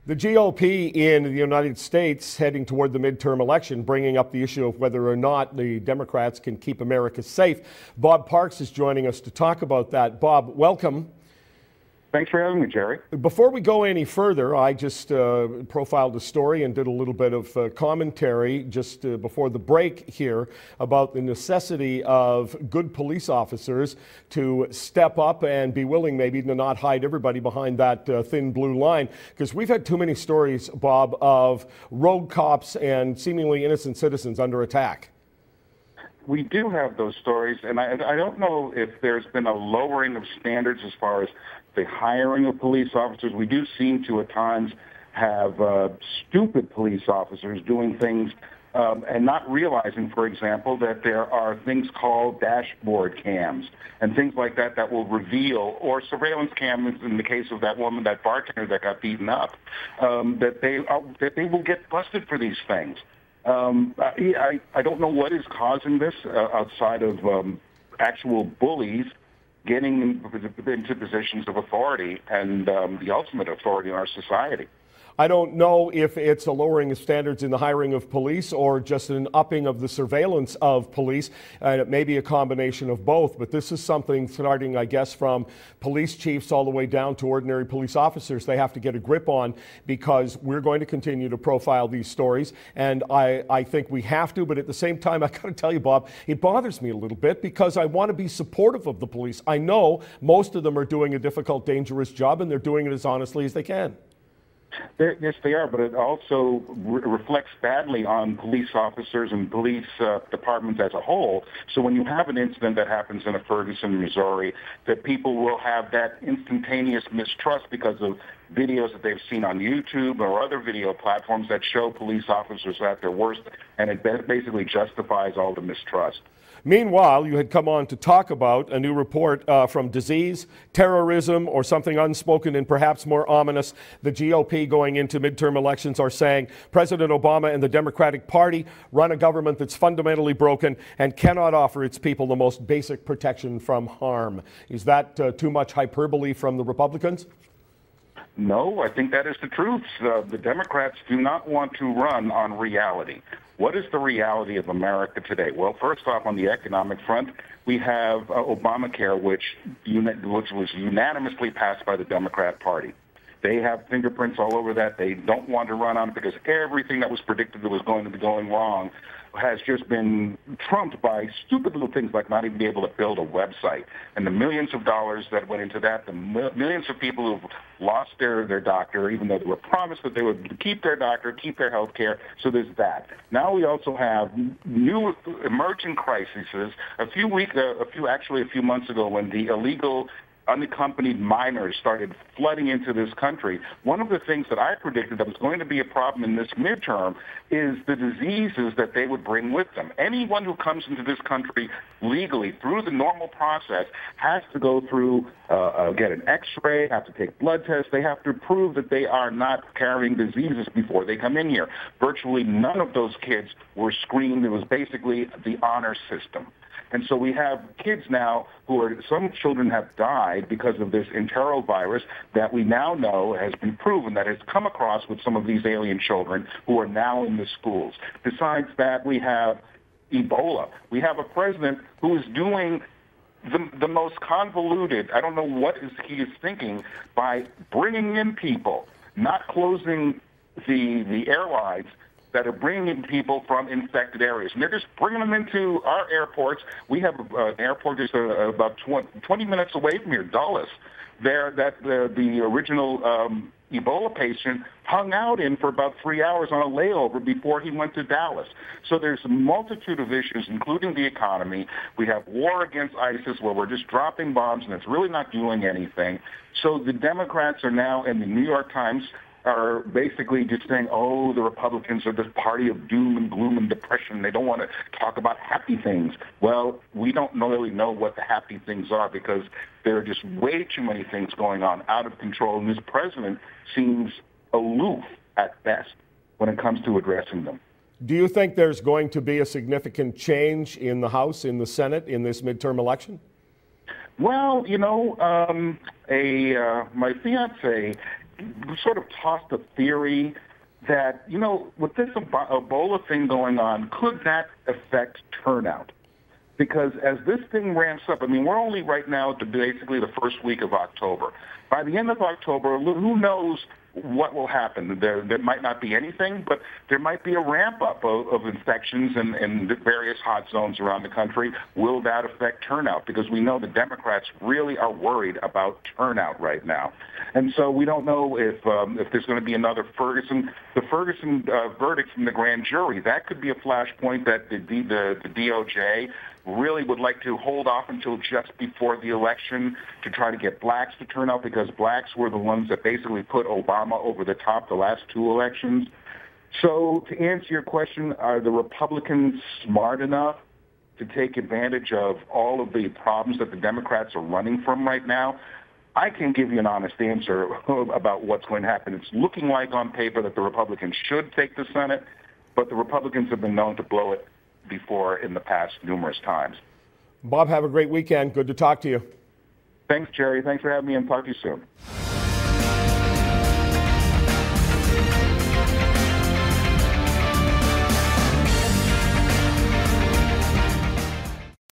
The GOP in the United States heading toward the midterm election, bringing up the issue of whether or not the Democrats can keep America safe. Bob Parks is joining us to talk about that. Bob, welcome. Thanks for having me, Jerry. Before we go any further, I just profiled the story and did a little bit of commentary just before the break here about the necessity of good police officers to step up and be willing maybe to not hide everybody behind that thin blue line. Because we've had too many stories, Bob, of rogue cops and seemingly innocent citizens under attack. We do have those stories, and I don't know if there's been a lowering of standards as far as the hiring of police officers. We do seem to at times have stupid police officers doing things and not realizing, for example, that there are things called dashboard cams and things like that that will reveal, or surveillance cameras in the case of that woman, that bartender that got beaten up, that they will get busted for these things. I don't know what is causing this outside of actual bullies getting into positions of authority and the ultimate authority in our society. I don't know if it's a lowering of standards in the hiring of police or just an upping of the surveillance of police. It may be a combination of both, but this is something starting, I guess, from police chiefs all the way down to ordinary police officers they have to get a grip on, because we're going to continue to profile these stories, and I think we have to, but at the same time, I got to tell you, Bob, it bothers me a little bit because I want to be supportive of the police. I know most of them are doing a difficult, dangerous job, and they're doing it as honestly as they can. Yes, they are, but it also reflects badly on police officers and police departments as a whole. So when you have an incident that happens in Ferguson, Missouri, that people will have that instantaneous mistrust because of videos that they've seen on YouTube or other video platforms that show police officers at their worst, and it basically justifies all the mistrust. Meanwhile, you had come on to talk about a new report from disease, terrorism, or something unspoken and perhaps more ominous. The GOP going into midterm elections are saying President Obama and the Democratic Party run a government that's fundamentally broken and cannot offer its people the most basic protection from harm. Is that too much hyperbole from the Republicans? No, I think that is the truth. The Democrats do not want to run on reality. What is the reality of America today? Well, first off, on the economic front, we have Obamacare, which was unanimously passed by the Democrat Party. They have fingerprints all over that. They don't want to run on it because everything that was predicted that was going to be going wrong has just been trumped by stupid little things like not even being able to build a website. And the millions of dollars that went into that, the millions of people who've lost their doctor, even though they were promised that they would keep their doctor, keep their health care. So there's that. Now we also have new emerging crises. A few months ago, when the illegal unaccompanied minors started flooding into this country, one of the things that I predicted that was going to be a problem in this midterm is the diseases that they would bring with them. Anyone who comes into this country legally through the normal process has to go through, get an x-ray, have to take blood tests. They have to prove that they are not carrying diseases before they come in here. Virtually none of those kids were screened. It was basically the honor system. And so we have kids now some children have died because of this enterovirus that we now know has been proven that has come across with some of these alien children who are now in the schools. Besides that, we have Ebola. We have a president who is doing the most convoluted, I don't know what he is thinking, by bringing in people, not closing the airlines that are bringing in people from infected areas. And they're just bringing them into our airports. We have an airport just about 20 minutes away from here, Dulles, there that the original Ebola patient hung out in for about 3 hours on a layover before he went to Dallas. So there's a multitude of issues, including the economy. We have war against ISIS, where we're just dropping bombs and it's really not doing anything. So the Democrats are now, in the New York Times, are basically just saying, oh, the Republicans are this party of doom and gloom and depression. They don't want to talk about happy things. Well, we don't really know what the happy things are because there are just way too many things going on out of control. And this president seems aloof at best when it comes to addressing them. Do you think there's going to be a significant change in the House, in the Senate, in this midterm election? Well, my fiance sort of tossed a theory that, with this Ebola thing going on, could that affect turnout? Because as this thing ramps up, we're only right now to basically the first week of October. By the end of October, who knows what will happen? There might not be anything, but there might be a ramp up of infections in the various hot zones around the country. Will that affect turnout? Because we know the Democrats really are worried about turnout right now. And so we don't know if there's going to be another Ferguson. The Ferguson verdict from the grand jury, that could be a flashpoint that the DOJ really would like to hold off until just before the election to try to get blacks to turn out, because blacks were the ones that basically put Obama over the top the last two elections. So to answer your question, are the Republicans smart enough to take advantage of all of the problems that the Democrats are running from right now? I can give you an honest answer about what's going to happen. It's looking like on paper that the Republicans should take the Senate, but the Republicans have been known to blow it before in the past numerous times. Bob, have a great weekend. Good to talk to you. Thanks, Jerry. Thanks for having me, and talk to you soon.